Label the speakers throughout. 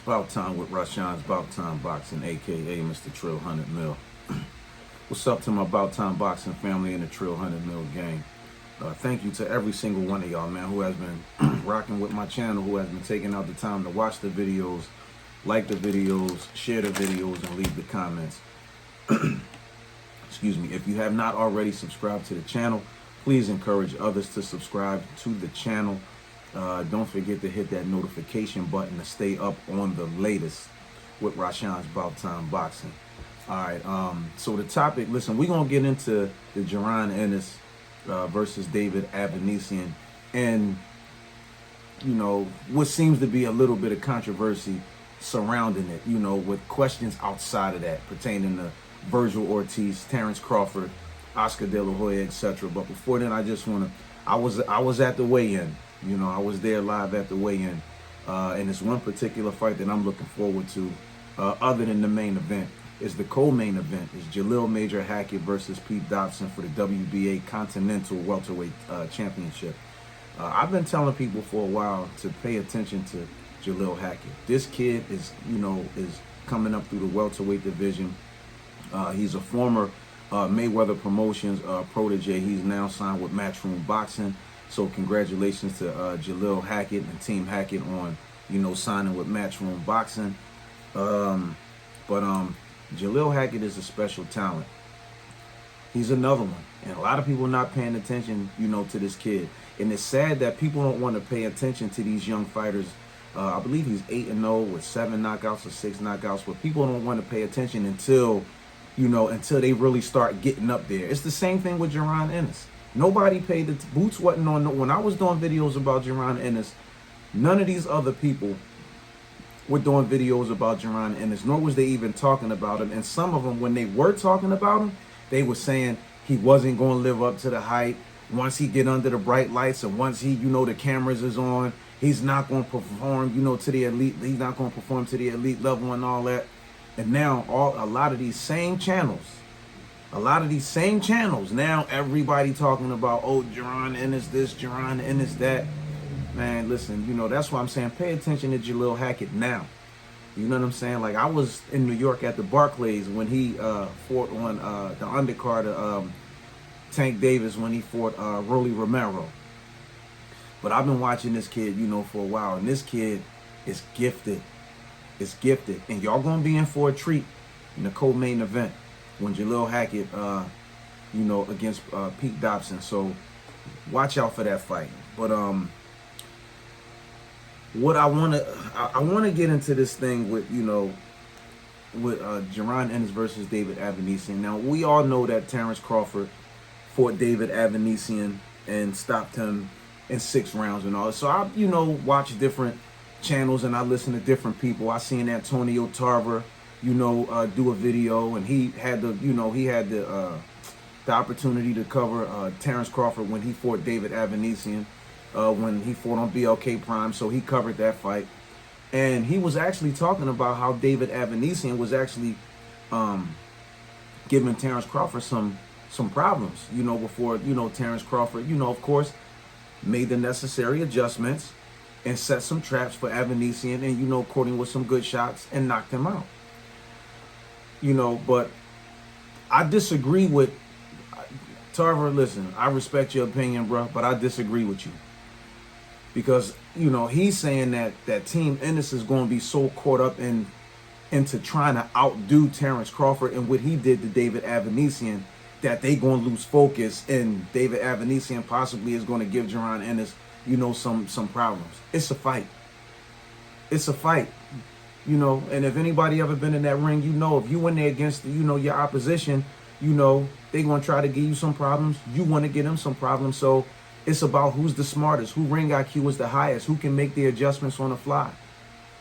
Speaker 1: Bout time with Rashawn's Bout Time Boxing, aka Mr. Trill 100 Mil. What's up to my Bout Time Boxing family and the Trill 100 Mil gang? Thank you to every single one of y'all, man, who has been rocking with my channel, who has been taking out the time to watch the videos, like the videos, share the videos, and leave the comments. Excuse me. If you have not already subscribed to the channel, please encourage others to subscribe to the channel. Don't forget to hit that notification button to stay up on the latest with Rashawn's Bout Time Boxing. All right, so the topic, listen, we're going to get into the JARON Ennis versus David Avanesyan, and, you know, what seems to be a little bit of controversy surrounding it, you know, with questions outside of that pertaining to Virgil Ortiz, Terrence Crawford, Oscar De La Hoya, etc. But before then, I just want to, I was at the weigh-in. You know, I was there live at the weigh-in, and it's one particular fight that I'm looking forward to, other than the main event. Is the co-main event is Jalil Major Hackett versus Pete Dobson for the WBA Continental Welterweight Championship. I've been telling people for a while to pay attention to Jalil Hackett. This kid is, you know, is coming up through the welterweight division. He's a former Mayweather Promotions protege. He's now signed with Matchroom Boxing. So congratulations to Jalil Hackett and Team Hackett on, you know, signing with Matchroom Boxing. Jalil Hackett is a special talent. He's another one. And a lot of people are not paying attention, you know, to this kid. And it's sad that people don't want to pay attention to these young fighters. I believe he's 8-0 with 7 knockouts or 6 knockouts. But people don't want to pay attention until, you know, until they really start getting up there. It's the same thing with JARON Ennis. Nobody paid the Boots wasn't on. When I was doing videos about JARON Ennis, none of these other people were doing videos about JARON Ennis, nor was they even talking about him. And some of them, when they were talking about him, they were saying he wasn't going to live up to the hype. Once he get under the bright lights and once he, you know, the cameras is on, he's not going to perform, you know, to the elite. He's not going to perform to the elite level and all that. And now a lot of these same channels, now everybody talking about, oh, JARON Ennis this, JARON Ennis that. Man, listen, you know, that's why I'm saying pay attention to Jalil Hackett now. You know what I'm saying? Like, I was in New York at the Barclays when he fought on the undercard of Tank Davis when he fought Rolly Romero. But I've been watching this kid, you know, for a while, and this kid is gifted. It's gifted. And y'all going to be in for a treat in the co-main event when Jalil Hackett, you know, against Pete Dobson. So watch out for that fight. But what I want to get into this thing with, you know, with JARON Ennis versus David Avanesyan. Now, we all know that Terrence Crawford fought David Avanesyan and stopped him in 6 rounds and all. So I, you know, watch different channels and I listen to different people. I seen Antonio Tarver, you know, do a video, and he had the, you know, he had the opportunity to cover Terrence Crawford when he fought David Avanesyan, when he fought on BLK Prime. So he covered that fight, and he was actually talking about how David Avanesyan was actually giving Terrence Crawford some problems, you know, before, you know, Terrence Crawford, you know, of course, made the necessary adjustments and set some traps for Avanesyan, and, you know, according with some good shots, and knocked him out. You know, but I disagree with Tarver. Listen, I respect your opinion, bro, but I disagree with you. Because, you know, he's saying that Team Ennis is going to be so caught up into trying to outdo Terrence Crawford and what he did to David Avanesyan that they going to lose focus, and David Avanesyan possibly is going to give JARON Ennis, you know, some problems. It's a fight. It's a fight. You know, and if anybody ever been in that ring, you know, if you went there against, you know, your opposition, you know, they going to try to give you some problems. You want to get them some problems. So it's about who's the smartest, who ring IQ is the highest, who can make the adjustments on the fly.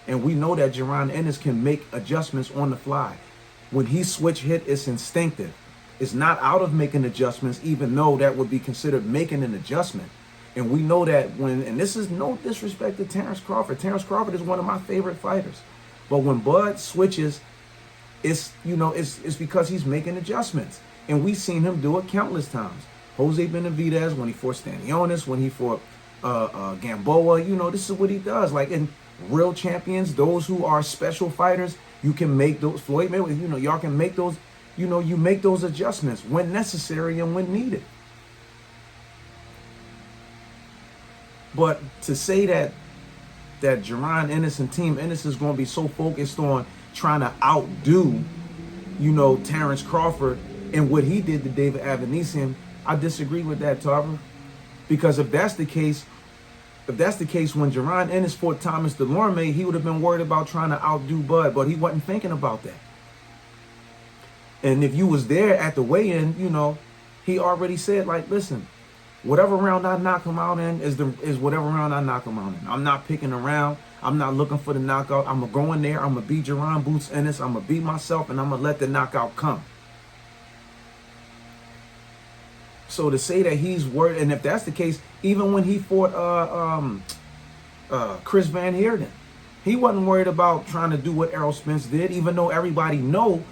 Speaker 1: And we know that JARON Ennis can make adjustments on the fly. When he switch hit, it's instinctive. It's not out of making adjustments, even though that would be considered making an adjustment. And we know that when, and this is no disrespect to Terrence Crawford. Terrence Crawford is one of my favorite fighters. But when Bud switches, it's, you know, it's because he's making adjustments. And we've seen him do it countless times. Jose Benavidez, when he fought Stanionis, when he fought Gamboa. You know, this is what he does. Like, in real champions, those who are special fighters, you can make those, Floyd Mayweather, you know, y'all can make those, you know, you make those adjustments when necessary and when needed. But to say that JARON Ennis and Team Ennis is going to be so focused on trying to outdo, you know, Terrence Crawford and what he did to David Avanesyan, I disagree with that, Tarver. Because if that's the case, when JARON Ennis fought Thomas Delorme, he would have been worried about trying to outdo Bud, but he wasn't thinking about that. And if you was there at the weigh-in, you know, he already said, like, listen, whatever round I knock him out in is whatever round I knock him out in. I'm not picking around. I'm not looking for the knockout. I'm going to go in there. I'm going to beat JARON Boots Ennis. I'm going to beat myself, and I'm going to let the knockout come. So to say that he's worried, and if that's the case, even when he fought Chris Van Heerden, he wasn't worried about trying to do what Errol Spence did, even though everybody know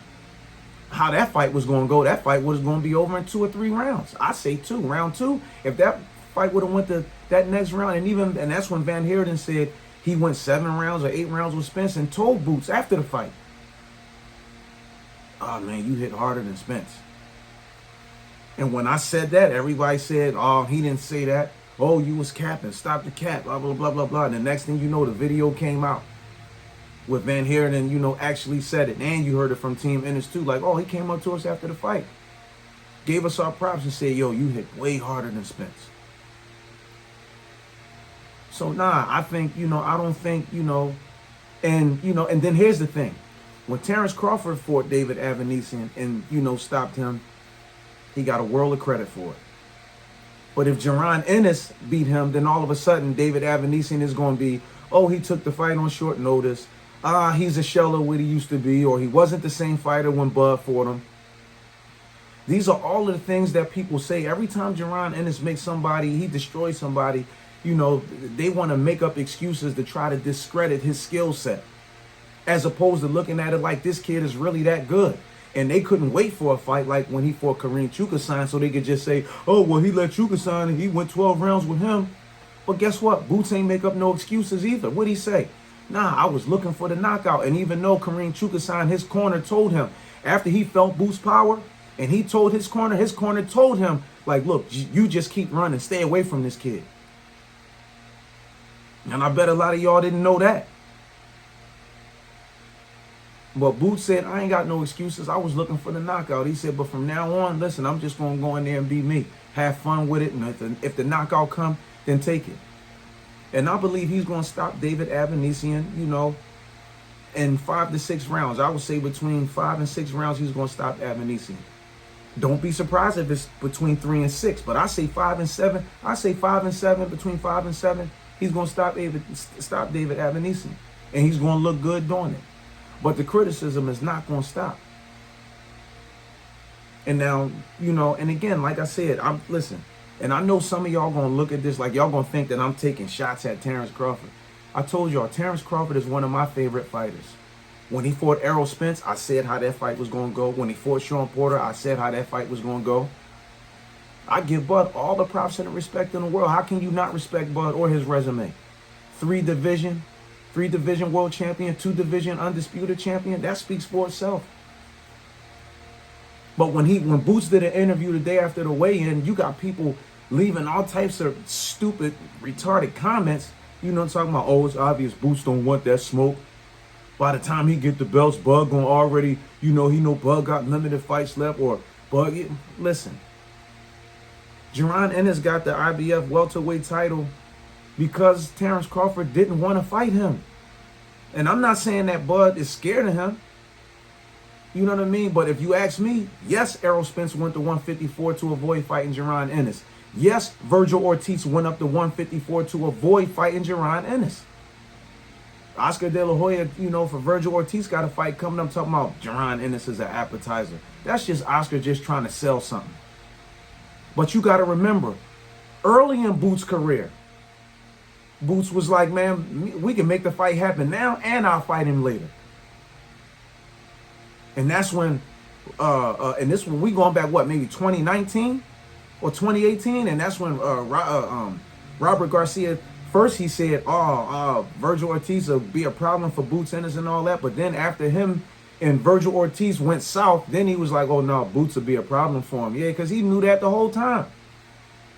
Speaker 1: how that fight was going to go. That fight was going to be over in 2 or 3 rounds. I say 2. Round 2, if that fight would have went to that next round, and that's when Van Heerden said he went 7 rounds or 8 rounds with Spence and told Boots after the fight, oh man, you hit harder than Spence. And when I said that, everybody said, oh, he didn't say that. Oh, you was capping. Stop the cap. Blah, blah, blah, blah, blah. And the next thing you know, the video came out with Van Heerden, you know, actually said it. And you heard it from Team Ennis too. Like, oh, he came up to us after the fight, gave us our props and said, yo, you hit way harder than Spence. So, nah, I think, you know, I don't think, you know, and then here's the thing. When Terrence Crawford fought David Avanesyan and, you know, stopped him, he got a world of credit for it. But if JARON Ennis beat him, then all of a sudden David Avanesyan is going to be, oh, he took the fight on short notice. He's a shell of what he used to be, or he wasn't the same fighter when Bud fought him. These are all of the things that people say. Every time JARON Ennis makes somebody, he destroys somebody, you know, they want to make up excuses to try to discredit his skill set, as opposed to looking at it like this kid is really that good. And they couldn't wait for a fight like when he fought Kareem Chukasan so they could just say, oh, well, he let Chukasan and he went 12 rounds with him. But guess what? Boots ain't make up no excuses either. What'd he say? Nah, I was looking for the knockout. And even though Kareem Chukasan, his corner told him, after he felt Boots' power, and he told his corner told him, like, look, you just keep running. Stay away from this kid. And I bet a lot of y'all didn't know that. But Boots said, I ain't got no excuses. I was looking for the knockout. He said, but from now on, listen, I'm just going to go in there and be me. Have fun with it. And if the knockout come, then take it. And I believe he's going to stop David Avanesyan, you know, in 5 to 6 rounds. I would say between 5 and 6 rounds, he's going to stop Avanesyan. Don't be surprised if it's between 3 and 6. But I say 5 and 7. I say 5 and 7, between 5 and 7. He's going to stop David Avanesyan. And he's going to look good doing it. But the criticism is not going to stop. And now, you know, and again, like I said, listen, and I know some of y'all going to look at this like y'all going to think that I'm taking shots at Terrence Crawford. I told y'all, Terrence Crawford is one of my favorite fighters. When he fought Errol Spence, I said how that fight was going to go. When he fought Sean Porter, I said how that fight was going to go. I give Bud all the props and the respect in the world. How can you not respect Bud or his resume? 3-division world champion, 2-division undisputed champion. That speaks for itself. But when Boots did an interview the day after the weigh-in, you got people leaving all types of stupid, retarded comments. You know, talking about, oh, it's obvious Boots don't want that smoke. By the time he get the belts, Bud gonna already, you know, he know Bud got limited fights left, or Bud. Listen, JARON Ennis got the IBF welterweight title because Terrence Crawford didn't want to fight him. And I'm not saying that Bud is scared of him. You know what I mean? But if you ask me, yes, Errol Spence went to 154 to avoid fighting JARON Ennis. Yes, Virgil Ortiz went up to 154 to avoid fighting JARON Ennis. Oscar De La Hoya, you know, for Virgil Ortiz got a fight coming up, talking about JARON Ennis as an appetizer. That's just Oscar just trying to sell something. But you got to remember, early in Boots' career, Boots was like, man, we can make the fight happen now and I'll fight him later. And that's when, and this when we going back, what, maybe 2019 or 2018? And that's when Robert Garcia, first he said, Virgil Ortiz will be a problem for Boots Ennis and all that. But then after him and Virgil Ortiz went south, then he was like, oh, no, Boots will be a problem for him. Yeah, because he knew that the whole time.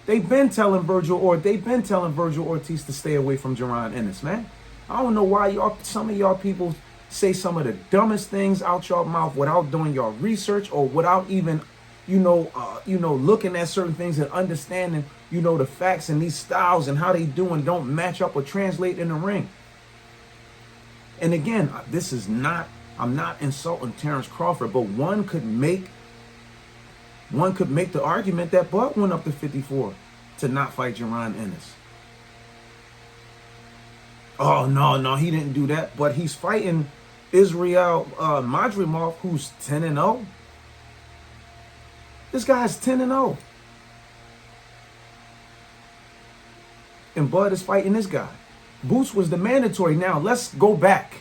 Speaker 1: They've been telling Virgil Ortiz to stay away from JARON Ennis, man. I don't know why some of y'all people say some of the dumbest things out your mouth without doing your research or without even, looking at certain things and understanding, the facts and these styles and how they do and don't match up or translate in the ring. And again, I'm not insulting Terrence Crawford, but one could make the argument that Bout went up to 54 to not fight JARON Ennis. Oh, no, he didn't do that. But he's fighting Israel Madrimov, who's 10-0. This guy's 10-0. And Bud is fighting this guy. Boots was the mandatory. Now, let's go back.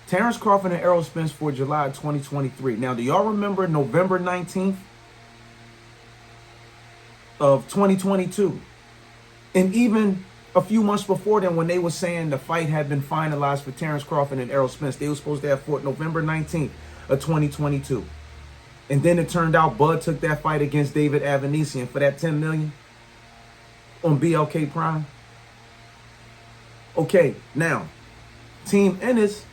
Speaker 1: Terrence Crawford and Errol Spence for July 2023. Now, do y'all remember November 19th of 2022? And even a few months before then, when they were saying the fight had been finalized for Terrence Crawford and Errol Spence, they were supposed to have fought November 19th of 2022. And then it turned out Bud took that fight against David Avanesyan for that $10 million on BLK Prime. Okay, now, Team Ennis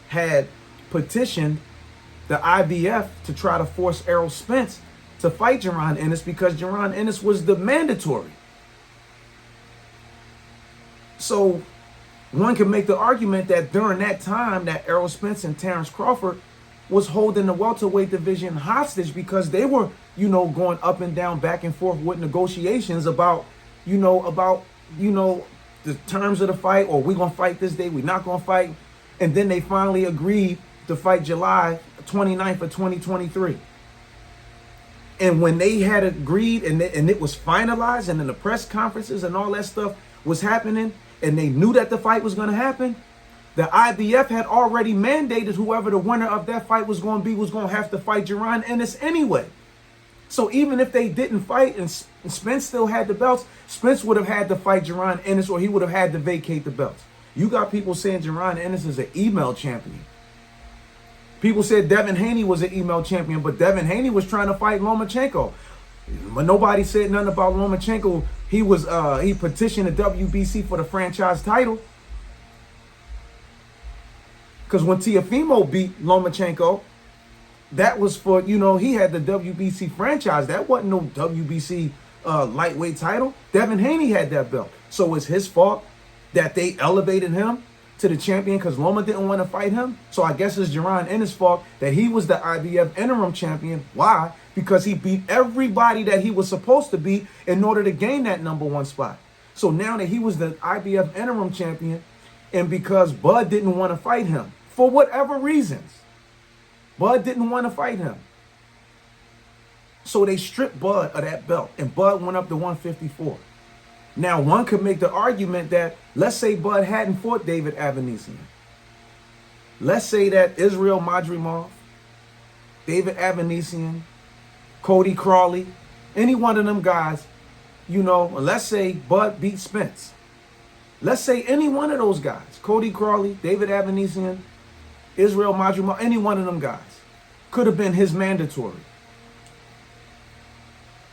Speaker 1: had petitioned the IBF to try to force Errol Spence to fight JARON Ennis because JARON Ennis was the mandatory. So one can make the argument that during that time that Errol Spence and Terrence Crawford was holding the welterweight division hostage because they were, going up and down, back and forth with negotiations about the terms of the fight, or we're going to fight this day, we're not going to fight. And then they finally agreed to fight July 29th of 2023. And when they had agreed and it was finalized and then the press conferences and all that stuff was happening and they knew that the fight was going to happen, the IBF had already mandated whoever the winner of that fight was going to be was going to have to fight JARON Ennis anyway. So even if they didn't fight and Spence still had the belts, Spence would have had to fight JARON Ennis or he would have had to vacate the belts. You got people saying JARON Ennis is an email champion. People said Devin Haney was an email champion, but Devin Haney was trying to fight Lomachenko. But nobody said nothing about Lomachenko. He petitioned the WBC for the franchise title. Because when Teofimo beat Lomachenko, that was for, he had the WBC franchise. That wasn't no WBC lightweight title. Devin Haney had that belt. So it's his fault that they elevated him to the champion because Loma didn't want to fight him. So I guess it's JARON Ennis' fault that he was the IBF interim champion. Why? Because he beat everybody that he was supposed to beat in order to gain that #1 spot. So now that he was the IBF interim champion, and because Bud didn't want to fight him, for whatever reasons, Bud didn't want to fight him. So they stripped Bud of that belt, and Bud went up to 154. Now, one could make the argument that, let's say Bud hadn't fought David Avanesyan. Let's say that Israel Madrimov, David Avanesyan, Cody Crawley, any one of them guys, let's say Bud beat Spence. Let's say any one of those guys, Cody Crawley, David Avanesyan, Israel Madrimov, any one of them guys, could have been his mandatory.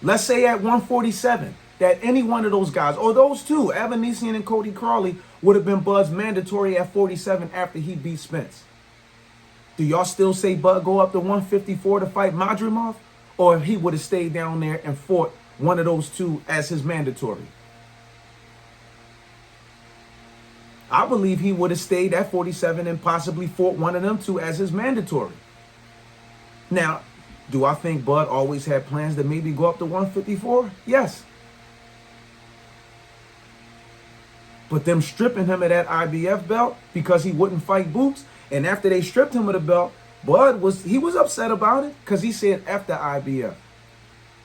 Speaker 1: Let's say at 147, that any one of those guys, or those two, Avanesyan and Cody Crawley, would have been Bud's mandatory at 47 after he beat Spence. Do y'all still say Bud go up to 154 to fight Madrimov? Or he would have stayed down there and fought one of those two as his mandatory? I believe he would have stayed at 47 and possibly fought one of them two as his mandatory. Now, do I think Bud always had plans to maybe go up to 154? Yes. But them stripping him of that IBF belt because he wouldn't fight Boots, and after they stripped him of the belt, Bud was upset about it because he said F the IBF.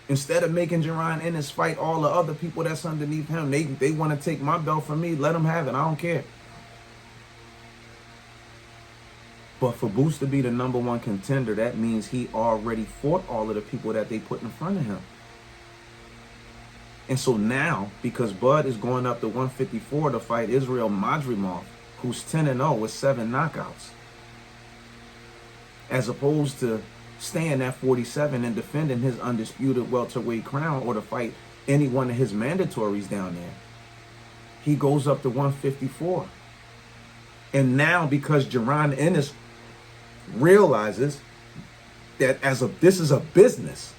Speaker 1: Instead of making JARON Ennis fight all the other people that's underneath him, they want to take my belt from me, let them have it, I don't care. But for Boots to be the #1 contender, that means he already fought all of the people that they put in front of him. And so now, because Bud is going up to 154 to fight Israel Madrimov, who's 10-0 with 7 knockouts, as opposed to staying at 47 and defending his undisputed welterweight crown or to fight any one of his mandatories down there, he goes up to 154. And now, because JARON Ennis realizes that this is a business,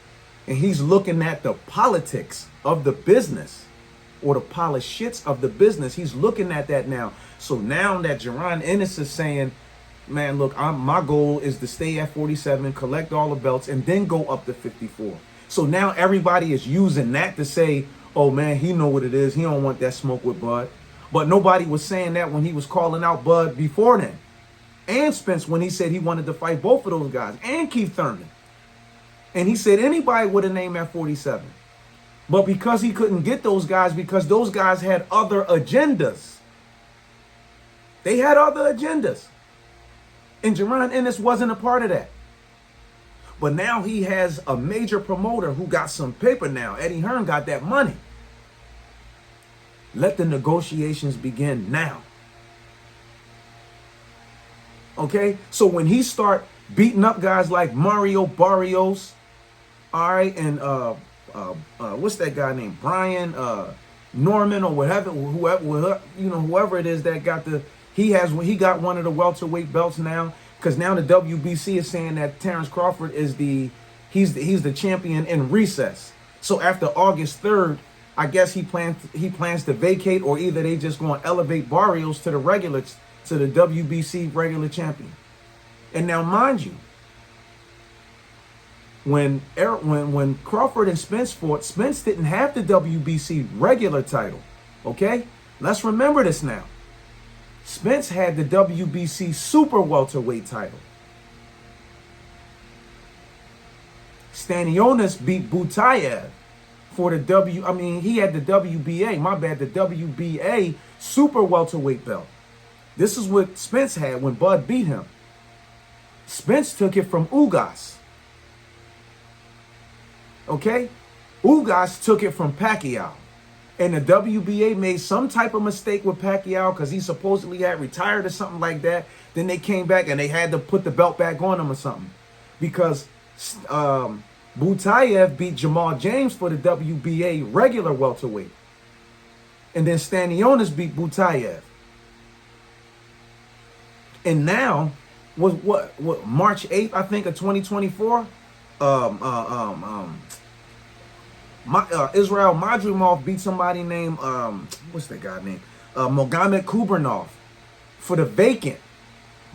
Speaker 1: and he's looking at the politics of the business, or the politics of the business, he's looking at that now. So now that JARON Ennis is saying, man, look, my goal is to stay at 47, collect all the belts, and then go up to 54. So now everybody is using that to say, oh man, he know what it is. He don't want that smoke with Bud. But nobody was saying that when he was calling out Bud before then. And Spence when he said he wanted to fight both of those guys. And Keith Thurman. And he said anybody with a name at 47. But because he couldn't get those guys, because those guys had other agendas. They had other agendas. And JARON Ennis wasn't a part of that. But now he has a major promoter who got some paper now. Eddie Hearn got that money. Let the negotiations begin now. Okay? So when he start beating up guys like Mario Barrios, all right, and what's that guy named? Brian Norman or whatever, whoever it is that got he got one of the welterweight belts now, because now the WBC is saying that Terrence Crawford is he's the champion in recess. So after August 3rd, I guess he plans to vacate, or either they just going to elevate Barrios to the WBC regular champion. And now, mind you, when Crawford and Spence fought, Spence didn't have the WBC regular title. Okay, let's remember this now. Spence had the WBC super welterweight title. Stanionis beat Butayev for the he had the the WBA super welterweight belt. This is what Spence had when Bud beat him. Spence took it from Ugas. Okay? Ugas took it from Pacquiao. And the WBA made some type of mistake with Pacquiao because he supposedly had retired or something like that. Then they came back and they had to put the belt back on him or something. Because Butayev beat Jamal James for the WBA regular welterweight. And then Stanionis beat Butayev. And now, what March 8th, I think, of 2024, Israel Madrimov beat somebody named, what's that guy name? Mogamed Kubernov for the vacant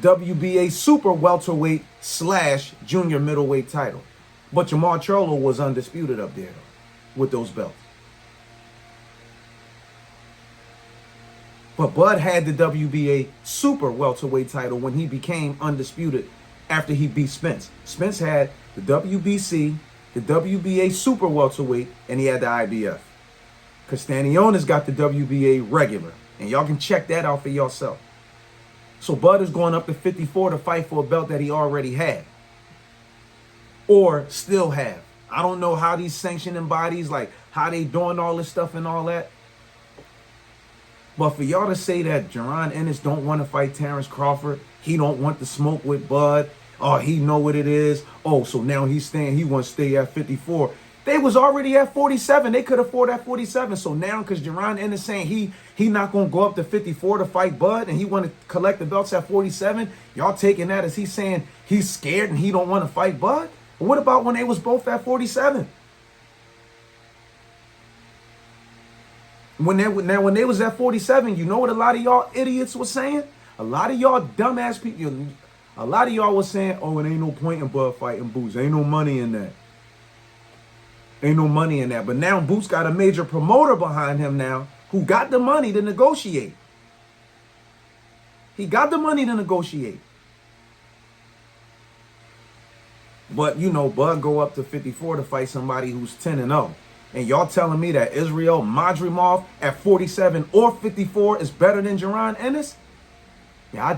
Speaker 1: WBA super welterweight / junior middleweight title. But Jamal Charlo was undisputed up there with those belts. But Bud had the WBA super welterweight title when he became undisputed after he beat Spence. Spence had the WBC, the WBA super welterweight, and he had the IBF. Stanionis got the WBA regular. And y'all can check that out for yourself. So Bud is going up to 54 to fight for a belt that he already had. Or still have. I don't know how these sanctioning bodies, like how they doing all this stuff and all that. But for y'all to say that JARON Ennis don't want to fight Terrence Crawford, he don't want to smoke with Bud, oh, he know what it is, oh, so now he wants to stay at 54. They was already at 47. They could afford at 47. So now, because JARON Ennis saying he not going to go up to 54 to fight Bud, and he want to collect the belts at 47, y'all taking that as he's saying he's scared and he don't want to fight Bud? But what about when they was both at 47? When they was at 47, you know what a lot of y'all idiots was saying? A lot of y'all dumbass people, a lot of y'all was saying, oh, it ain't no point in Bud fighting Boots. Ain't no money in that. Ain't no money in that. But now Boots got a major promoter behind him now who got the money to negotiate. He got the money to negotiate. But, you know, Bud go up to 54 to fight somebody who's 10-0. And y'all telling me that Israel Madrimov at 47 or 54 is better than JARON Ennis? Yeah, I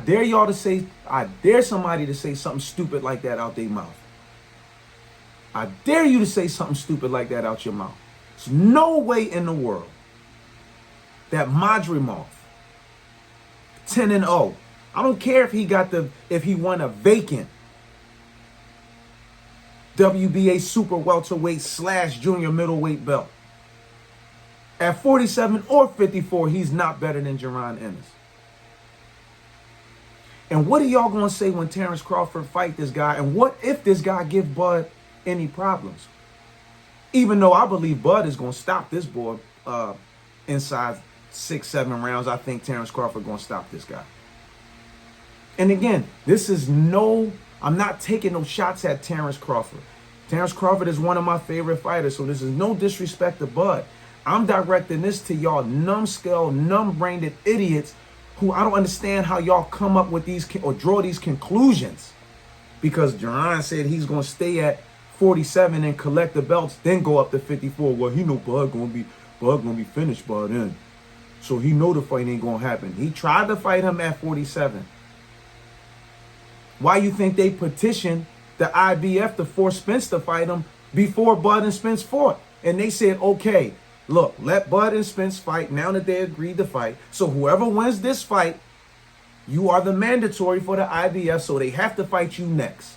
Speaker 1: dare somebody to say something stupid like that out their mouth. I dare you to say something stupid like that out your mouth. There's no way in the world that Madrimov, 10-0, I don't care if he won a vacant WBA super welterweight / junior middleweight belt. At 47 or 54, he's not better than JARON Ennis. And what are y'all going to say when Terrence Crawford fight this guy? And what if this guy give Bud any problems? Even though I believe Bud is going to stop this boy inside 6-7 rounds, I think Terrence Crawford going to stop this guy. And again, I'm not taking no shots at Terrence Crawford. Terrence Crawford is one of my favorite fighters, so this is no disrespect to Bud. I'm directing this to y'all numbskull, numb-brained idiots who I don't understand how y'all come up with these or draw these conclusions. Because JARON said he's going to stay at 47 and collect the belts, then go up to 54. Well, he know Bud gonna be finished by then. So he know the fight ain't gonna happen. He tried to fight him at 47. Why you think they petitioned the IBF to force Spence to fight him before Bud and Spence fought? And they said, okay, look, let Bud and Spence fight now that they agreed to fight. So whoever wins this fight, you are the mandatory for the IBF, so they have to fight you next.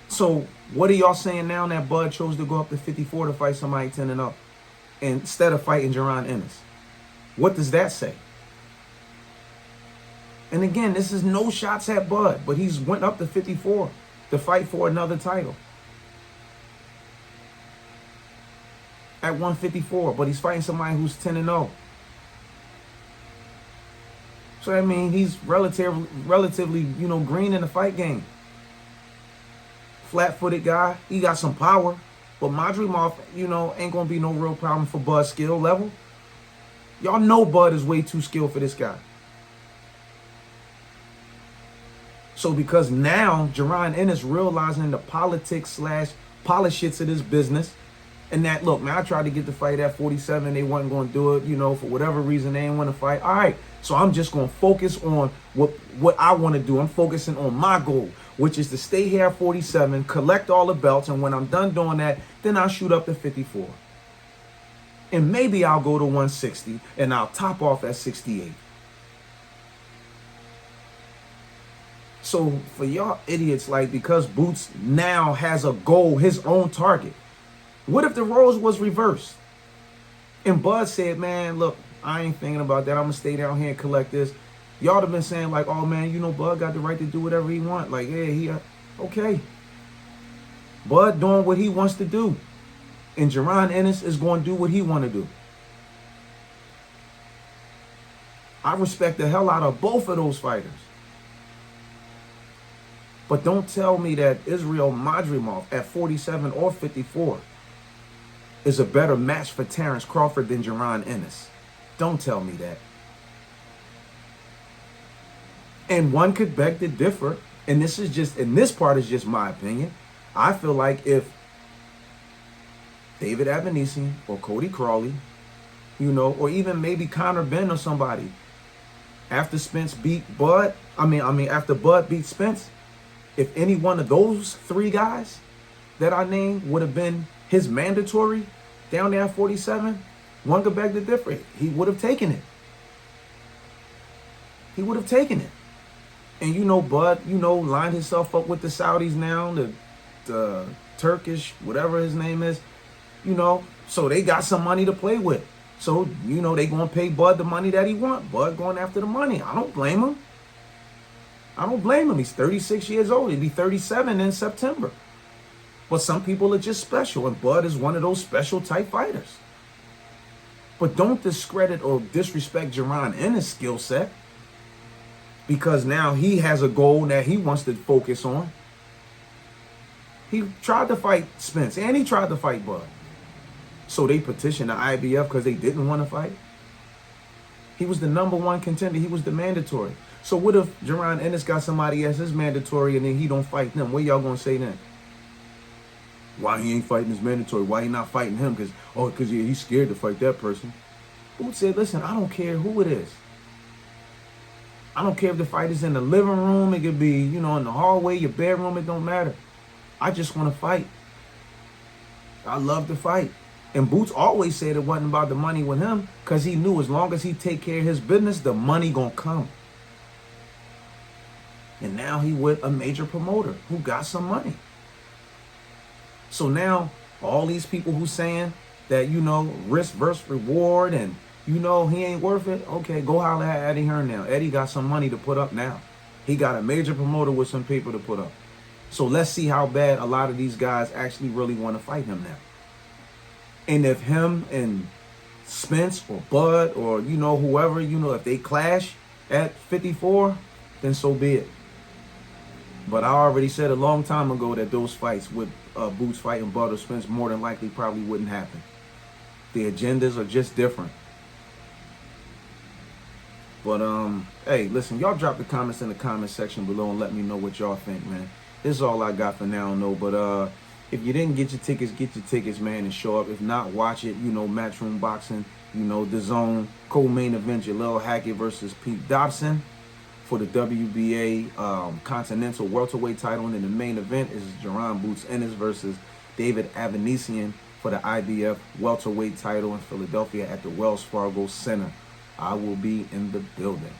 Speaker 1: So what are y'all saying now that Bud chose to go up to 54 to fight somebody 10-0 instead of fighting JARON Ennis? What does that say? And again, this is no shots at Bud, but he's went up to 54 to fight for another title. At 154, but he's fighting somebody who's 10-0. So I mean, he's relatively, green in the fight game. Flat-footed guy. He got some power. But Madrimov, ain't going to be no real problem for Bud's skill level. Y'all know Bud is way too skilled for this guy. So because now JARON Ennis realizing the politics / politics of this business, and that, look, man, I tried to get the fight at 47. They wasn't going to do it, for whatever reason. They didn't want to fight. All right, so I'm just going to focus on what I want to do. I'm focusing on my goal, which is to stay here at 47, collect all the belts, and when I'm done doing that, then I'll shoot up to 54. And maybe I'll go to 160, and I'll top off at 68. So for y'all idiots, because Boots now has a goal, his own target, what if the roles was reversed? And Bud said, man, look, I ain't thinking about that. I'm going to stay down here and collect this. Y'all have been saying oh, man, Bud got the right to do whatever he want. Okay. Bud doing what he wants to do. And JARON Ennis is going to do what he want to do. I respect the hell out of both of those fighters. But don't tell me that Israel Madrimov at 47 or 54 is a better match for Terrence Crawford than JARON Ennis. Don't tell me that. And one could beg to differ. And this part is just my opinion. I feel like if David Avanesyan or Cody Crawley, or even maybe Conor Benn or somebody, after Spence beat Bud, after Bud beat Spence, if any one of those three guys that I named would have been his mandatory down there at 47, one could beg to differ. He would have taken it. He would have taken it. And Bud, lined himself up with the Saudis now, the Turkish, whatever his name is, so they got some money to play with. So, they going to pay Bud the money that he want. Bud going after the money. I don't blame him. He's 36 years old. He'll be 37 in September. But some people are just special, and Bud is one of those special type fighters. But don't discredit or disrespect JARON Ennis' skill set, because now he has a goal that he wants to focus on. He tried to fight Spence, and he tried to fight Bud. So they petitioned the IBF because they didn't want to fight. He was the #1 contender. He was the mandatory. So what if JARON Ennis got somebody as his mandatory and then he don't fight them? What y'all gonna say then? Why he ain't fighting his mandatory? Why he not fighting him? Because he's scared to fight that person. Who said, listen, I don't care who it is. I don't care if the fight is in the living room. It could be, in the hallway, your bedroom. It don't matter. I just want to fight. I love to fight. And Boots always said it wasn't about the money with him because he knew as long as he take care of his business, the money gonna come. And now he with a major promoter who got some money. So now all these people who saying that, you know, risk versus reward and, you know, he ain't worth it. Okay, go holler at Eddie Hearn now. Eddie got some money to put up now. He got a major promoter with some paper to put up. So let's see how bad a lot of these guys actually really want to fight him now. And if him and Spence or Bud or, you know, whoever, you know, if they clash at 54, then so be it. But I already said a long time ago that those fights with Boots fighting Bud or Spence more than likely probably wouldn't happen. The agendas are just different. But, hey, listen, y'all drop the comments in the comment section below and let me know what y'all think, man. This is all I got for now, no. But if you didn't get your tickets, man, and show up. If not, watch it. You know, Matchroom Boxing, you know, The Zone, co-main event, Jalil Hackett versus Pete Dobson for the WBA Continental Welterweight title. And in the main event is JARON Boots Ennis versus David Avanesyan for the IBF Welterweight title in Philadelphia at the Wells Fargo Center. I will be in the building.